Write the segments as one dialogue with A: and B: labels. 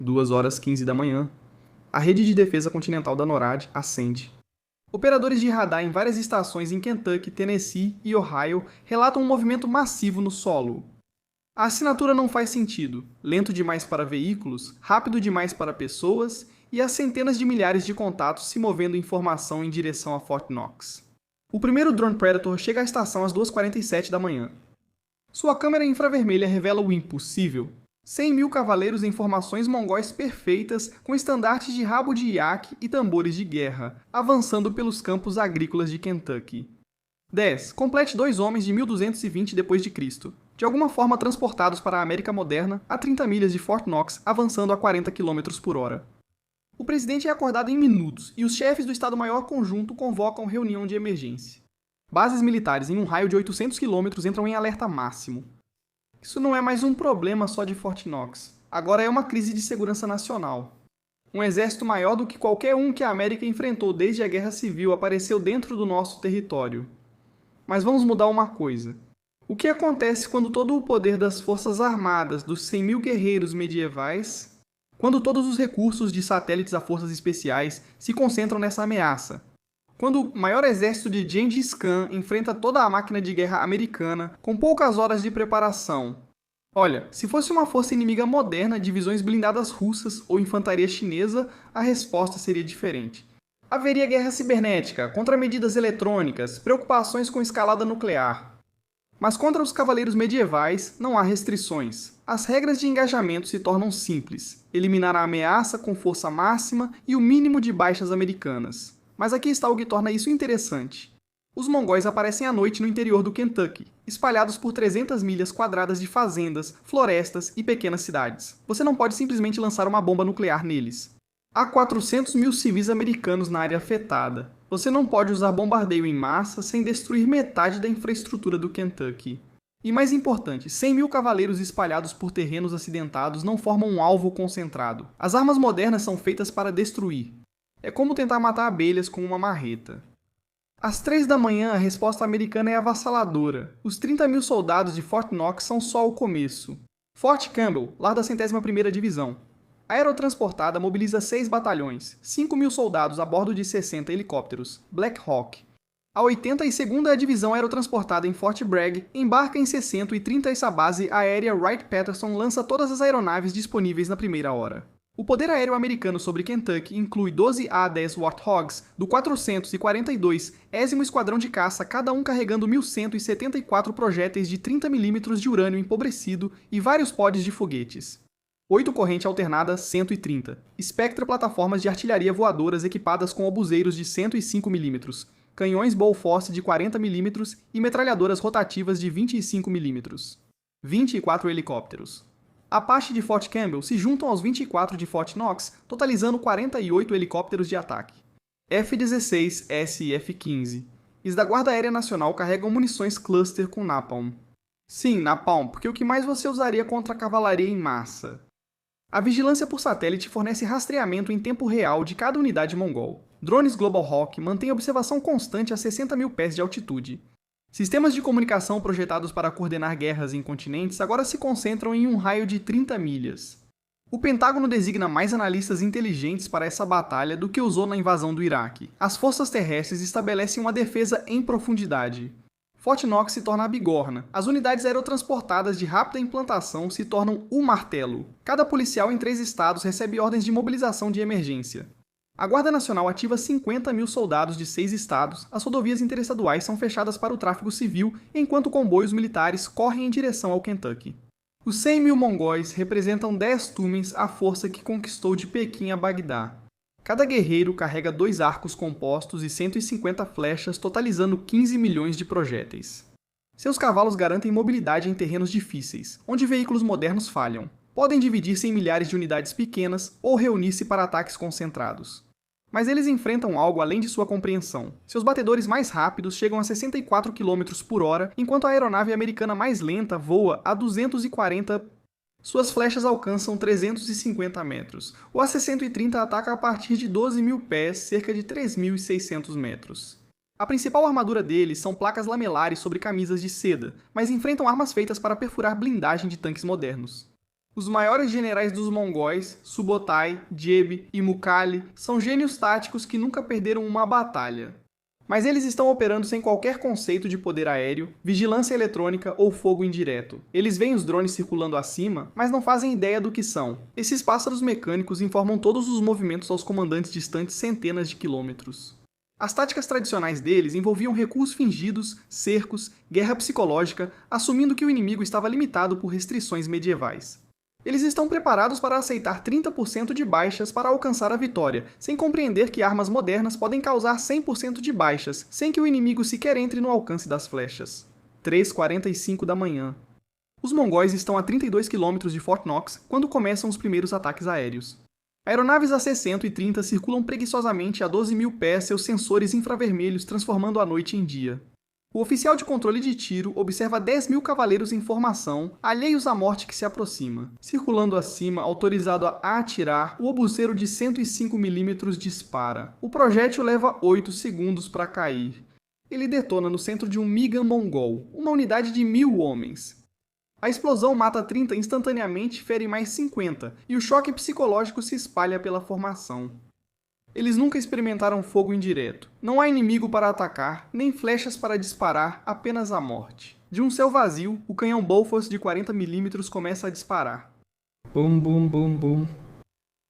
A: 2h15 da manhã. A rede de defesa continental da NORAD acende. Operadores de radar em várias estações em Kentucky, Tennessee e Ohio relatam um movimento massivo no solo. A assinatura não faz sentido, lento demais para veículos, rápido demais para pessoas e há centenas de milhares de contatos se movendo informação em direção a Fort Knox. O primeiro drone Predator chega à estação às 2h47 da manhã. Sua câmera infravermelha revela o impossível. 100.000 cavaleiros em formações mongóis perfeitas, com estandartes de rabo de iaque e tambores de guerra, avançando pelos campos agrícolas de Kentucky. 10. Complete 2 homens de 1220 d.C., de alguma forma transportados para a América moderna a 30 milhas de Fort Knox, avançando a 40 km por hora. O presidente é acordado em minutos e os chefes do Estado-Maior Conjunto convocam reunião de emergência. Bases militares em um raio de 800 km entram em alerta máximo. Isso não é mais um problema só de Fort Knox. Agora é uma crise de segurança nacional. Um exército maior do que qualquer um que a América enfrentou desde a Guerra Civil apareceu dentro do nosso território. Mas vamos mudar uma coisa. O que acontece quando todo o poder das forças armadas, dos 100.000 guerreiros medievais, quando todos os recursos de satélites a forças especiais se concentram nessa ameaça? Quando o maior exército de Gengis Khan enfrenta toda a máquina de guerra americana com poucas horas de preparação? Olha, se fosse uma força inimiga moderna, divisões blindadas russas ou infantaria chinesa, a resposta seria diferente. Haveria guerra cibernética, contramedidas eletrônicas, preocupações com escalada nuclear. Mas contra os cavaleiros medievais não há restrições. As regras de engajamento se tornam simples: eliminar a ameaça com força máxima e o mínimo de baixas americanas. Mas aqui está o que torna isso interessante. Os mongóis aparecem à noite no interior do Kentucky, espalhados por 300 milhas quadradas de fazendas, florestas e pequenas cidades. Você não pode simplesmente lançar uma bomba nuclear neles. Há 400.000 civis americanos na área afetada. Você não pode usar bombardeio em massa sem destruir metade da infraestrutura do Kentucky. E mais importante, 100.000 cavaleiros espalhados por terrenos acidentados não formam um alvo concentrado. As armas modernas são feitas para destruir. É como tentar matar abelhas com uma marreta. Às 3 da manhã, a resposta americana é avassaladora. Os 30.000 soldados de Fort Knox são só o começo. Fort Campbell, lá da 101ª Divisão. Aerotransportada mobiliza 6 batalhões, 5.000 soldados a bordo de 60 helicópteros, Black Hawk. A 82ª Divisão Aerotransportada em Fort Bragg embarca em 60 e 30 essa base aérea Wright-Patterson lança todas as aeronaves disponíveis na primeira hora. O poder aéreo americano sobre Kentucky inclui 12 A-10 Warthogs do 442º Esquadrão de Caça, cada um carregando 1.174 projéteis de 30 mm de urânio empobrecido e vários pods de foguetes. 8 corrente alternada 130. Spectre plataformas de artilharia voadoras equipadas com obuseiros de 105 mm, canhões Bofors de 40 mm e metralhadoras rotativas de 25 mm. 24 helicópteros. Apache de Fort Campbell se juntam aos 24 de Fort Knox, totalizando 48 helicópteros de ataque. F-16S e F-15. Os da Guarda Aérea Nacional carregam munições cluster com napalm. Sim, napalm, porque o que mais você usaria contra a cavalaria em massa? A vigilância por satélite fornece rastreamento em tempo real de cada unidade mongol. Drones Global Hawk mantêm observação constante a 60.000 pés de altitude. Sistemas de comunicação projetados para coordenar guerras em continentes agora se concentram em um raio de 30 milhas. O Pentágono designa mais analistas inteligentes para essa batalha do que usou na invasão do Iraque. As forças terrestres estabelecem uma defesa em profundidade. Fort Knox se torna a bigorna. As unidades aerotransportadas de rápida implantação se tornam o martelo. Cada policial em 3 estados recebe ordens de mobilização de emergência. A Guarda Nacional ativa 50.000 soldados de 6 estados, as rodovias interestaduais são fechadas para o tráfego civil, enquanto comboios militares correm em direção ao Kentucky. Os 100.000 mongóis representam 10 túmens a força que conquistou de Pequim a Bagdá. Cada guerreiro carrega 2 arcos compostos e 150 flechas, totalizando 15 milhões de projéteis. Seus cavalos garantem mobilidade em terrenos difíceis, onde veículos modernos falham. Podem dividir-se em milhares de unidades pequenas ou reunir-se para ataques concentrados. Mas eles enfrentam algo além de sua compreensão. Seus batedores mais rápidos chegam a 64 km por hora, enquanto a aeronave americana mais lenta voa a 240. Suas flechas alcançam 350 metros. O AC-130 ataca a partir de 12.000 pés, cerca de 3.600 metros. A principal armadura deles são placas lamelares sobre camisas de seda, mas enfrentam armas feitas para perfurar blindagem de tanques modernos. Os maiores generais dos mongóis, Subotai, Jebe e Mukhali, são gênios táticos que nunca perderam uma batalha. Mas eles estão operando sem qualquer conceito de poder aéreo, vigilância eletrônica ou fogo indireto. Eles veem os drones circulando acima, mas não fazem ideia do que são. Esses pássaros mecânicos informam todos os movimentos aos comandantes distantes centenas de quilômetros. As táticas tradicionais deles envolviam recuos fingidos, cercos, guerra psicológica, assumindo que o inimigo estava limitado por restrições medievais. Eles estão preparados para aceitar 30% de baixas para alcançar a vitória, sem compreender que armas modernas podem causar 100% de baixas, sem que o inimigo sequer entre no alcance das flechas. 3h45 da manhã. Os mongóis estão a 32 km de Fort Knox quando começam os primeiros ataques aéreos. Aeronaves AC-130 circulam preguiçosamente a 12.000 pés seus sensores infravermelhos, transformando a noite em dia. O oficial de controle de tiro observa 10.000 cavaleiros em formação, alheios à morte que se aproxima. Circulando acima, autorizado a atirar, o obuseiro de 105 mm dispara. O projétil leva 8 segundos para cair. Ele detona no centro de um Migan mongol, uma unidade de 1.000 homens. A explosão mata 30 instantaneamente e fere mais 50, e o choque psicológico se espalha pela formação. Eles nunca experimentaram fogo indireto. Não há inimigo para atacar, nem flechas para disparar, apenas a morte. De um céu vazio, o canhão Bofors de 40 mm começa a disparar. Bum, bum, bum, bum.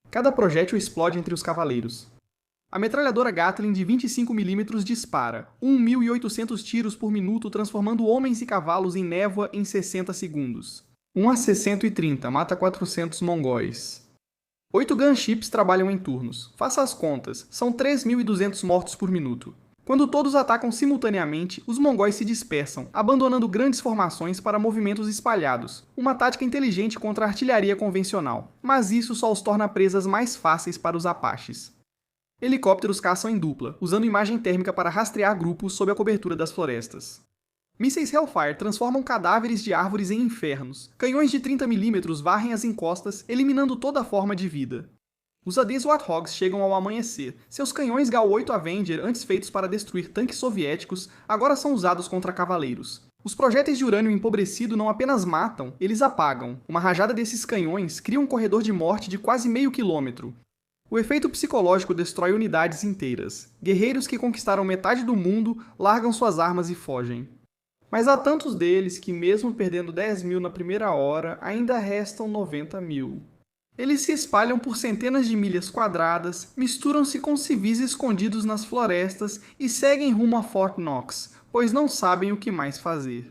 A: Cada projétil explode entre os cavaleiros. A metralhadora Gatling de 25 mm dispara, 1.800 tiros por minuto, transformando homens e cavalos em névoa em 60 segundos. Um AC-130 mata 400 mongóis. 8 gunships trabalham em turnos. Faça as contas, são 3.200 mortos por minuto. Quando todos atacam simultaneamente, os mongóis se dispersam, abandonando grandes formações para movimentos espalhados, uma tática inteligente contra a artilharia convencional. Mas isso só os torna presas mais fáceis para os apaches. Helicópteros caçam em dupla, usando imagem térmica para rastrear grupos sob a cobertura das florestas. Mísseis Hellfire transformam cadáveres de árvores em infernos. Canhões de 30 mm varrem as encostas, eliminando toda forma de vida. Os ADs Warthogs chegam ao amanhecer. Seus canhões Gal-8 Avenger, antes feitos para destruir tanques soviéticos, agora são usados contra cavaleiros. Os projéteis de urânio empobrecido não apenas matam, eles apagam. Uma rajada desses canhões cria um corredor de morte de quase meio quilômetro. O efeito psicológico destrói unidades inteiras. Guerreiros que conquistaram metade do mundo largam suas armas e fogem. Mas há tantos deles que, mesmo perdendo 10.000 na primeira hora, ainda restam 90.000. Eles se espalham por centenas de milhas quadradas, misturam-se com civis escondidos nas florestas e seguem rumo a Fort Knox, pois não sabem o que mais fazer.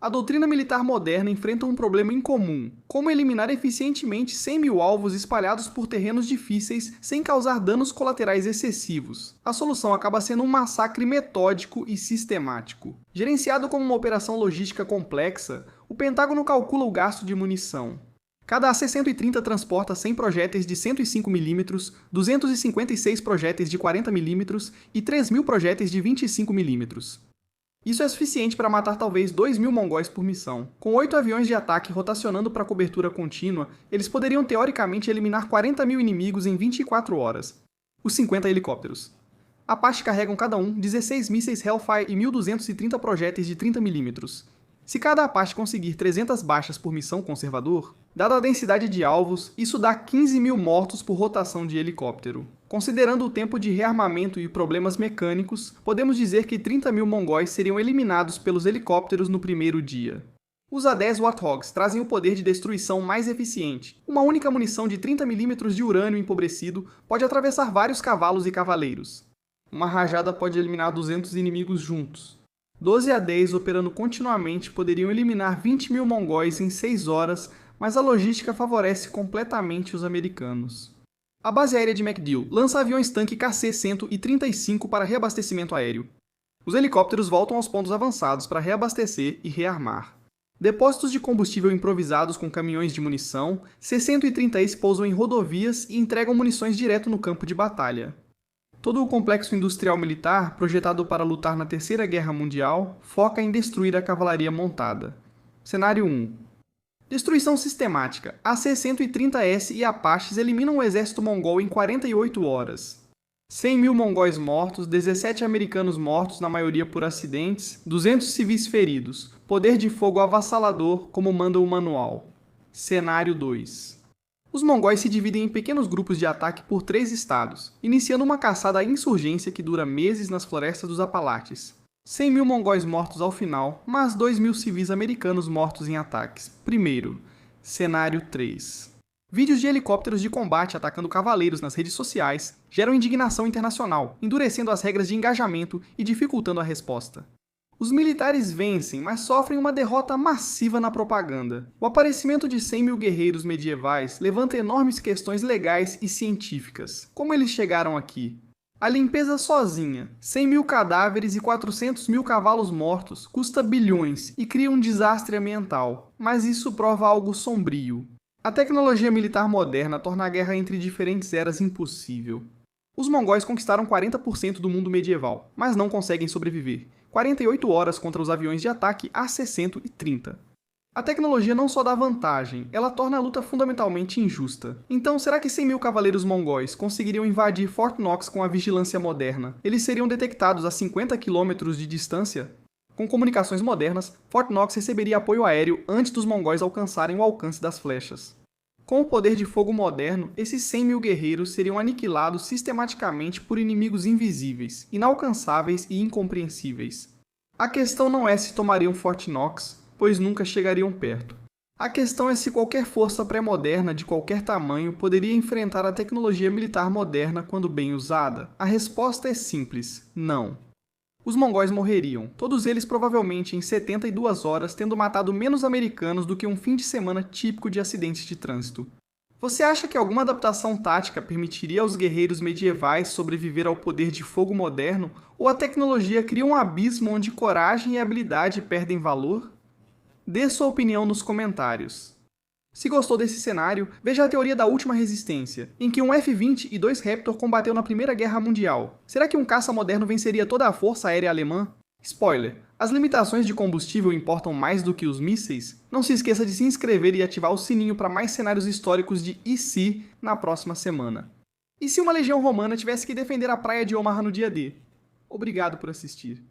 A: A doutrina militar moderna enfrenta um problema incomum: como eliminar eficientemente 100.000 alvos espalhados por terrenos difíceis sem causar danos colaterais excessivos. A solução acaba sendo um massacre metódico e sistemático. Gerenciado como uma operação logística complexa, o Pentágono calcula o gasto de munição. Cada AC-130 transporta 100 projéteis de 105 mm, 256 projéteis de 40 mm e 3.000 projéteis de 25 mm. Isso é suficiente para matar talvez 2.000 mongóis por missão. Com 8 aviões de ataque rotacionando para cobertura contínua, eles poderiam teoricamente eliminar 40.000 inimigos em 24 horas. Os 50 helicópteros. Apache carregam cada um 16 mísseis Hellfire e 1.230 projéteis de 30 mm. Se cada Apache conseguir 300 baixas por missão conservador, dada a densidade de alvos, isso dá 15.000 mortos por rotação de helicóptero. Considerando o tempo de rearmamento e problemas mecânicos, podemos dizer que 30.000 mongóis seriam eliminados pelos helicópteros no primeiro dia. Os A-10 Warthogs trazem o poder de destruição mais eficiente. Uma única munição de 30 mm de urânio empobrecido pode atravessar vários cavalos e cavaleiros. Uma rajada pode eliminar 200 inimigos juntos. 12 A-10 operando continuamente poderiam eliminar 20.000 mongóis em 6 horas, mas a logística favorece completamente os americanos. A base aérea de MacDill lança aviões-tanque KC-135 para reabastecimento aéreo. Os helicópteros voltam aos pontos avançados para reabastecer e rearmar. Depósitos de combustível improvisados com caminhões de munição, C-130s pousam em rodovias e entregam munições direto no campo de batalha. Todo o complexo industrial militar, projetado para lutar na Terceira Guerra Mundial, foca em destruir a cavalaria montada. Cenário 1. Destruição sistemática. AC-130S e Apaches eliminam o exército mongol em 48 horas. 100.000 mongóis mortos, 17 americanos mortos, na maioria por acidentes, 200 civis feridos. Poder de fogo avassalador, como manda o manual. Cenário 2. Os mongóis se dividem em pequenos grupos de ataque por 3 estados, iniciando uma caçada à insurgência que dura meses nas florestas dos Apalaches. 100.000 mongóis mortos ao final, mas 2.000 civis americanos mortos em ataques. Primeiro, Cenário 3. Vídeos de helicópteros de combate atacando cavaleiros nas redes sociais geram indignação internacional, endurecendo as regras de engajamento e dificultando a resposta. Os militares vencem, mas sofrem uma derrota massiva na propaganda. O aparecimento de 100.000 guerreiros medievais levanta enormes questões legais e científicas. Como eles chegaram aqui? A limpeza sozinha, 100.000 cadáveres e 400.000 cavalos mortos, custa bilhões e cria um desastre ambiental. Mas isso prova algo sombrio. A tecnologia militar moderna torna a guerra entre diferentes eras impossível. Os mongóis conquistaram 40% do mundo medieval, mas não conseguem sobreviver. 48 horas contra os aviões de ataque A-630. A tecnologia não só dá vantagem, ela torna a luta fundamentalmente injusta. Então, será que 100.000 cavaleiros mongóis conseguiriam invadir Fort Knox com a vigilância moderna? Eles seriam detectados a 50 km de distância? Com comunicações modernas, Fort Knox receberia apoio aéreo antes dos mongóis alcançarem o alcance das flechas. Com o poder de fogo moderno, esses 100.000 guerreiros seriam aniquilados sistematicamente por inimigos invisíveis, inalcançáveis e incompreensíveis. A questão não é se tomariam Fort Knox, pois nunca chegariam perto. A questão é se qualquer força pré-moderna de qualquer tamanho poderia enfrentar a tecnologia militar moderna quando bem usada. A resposta é simples: não. Os mongóis morreriam, todos eles provavelmente em 72 horas, tendo matado menos americanos do que um fim de semana típico de acidentes de trânsito. Você acha que alguma adaptação tática permitiria aos guerreiros medievais sobreviver ao poder de fogo moderno, ou a tecnologia cria um abismo onde coragem e habilidade perdem valor? Dê sua opinião nos comentários. Se gostou desse cenário, veja a teoria da última resistência, em que um F-20 e 2 Raptor combateu na Primeira Guerra Mundial. Será que um caça moderno venceria toda a força aérea alemã? Spoiler, as limitações de combustível importam mais do que os mísseis? Não se esqueça de se inscrever e ativar o sininho para mais cenários históricos de E se na próxima semana. E se uma legião romana tivesse que defender a praia de Omaha no dia D? Obrigado por assistir.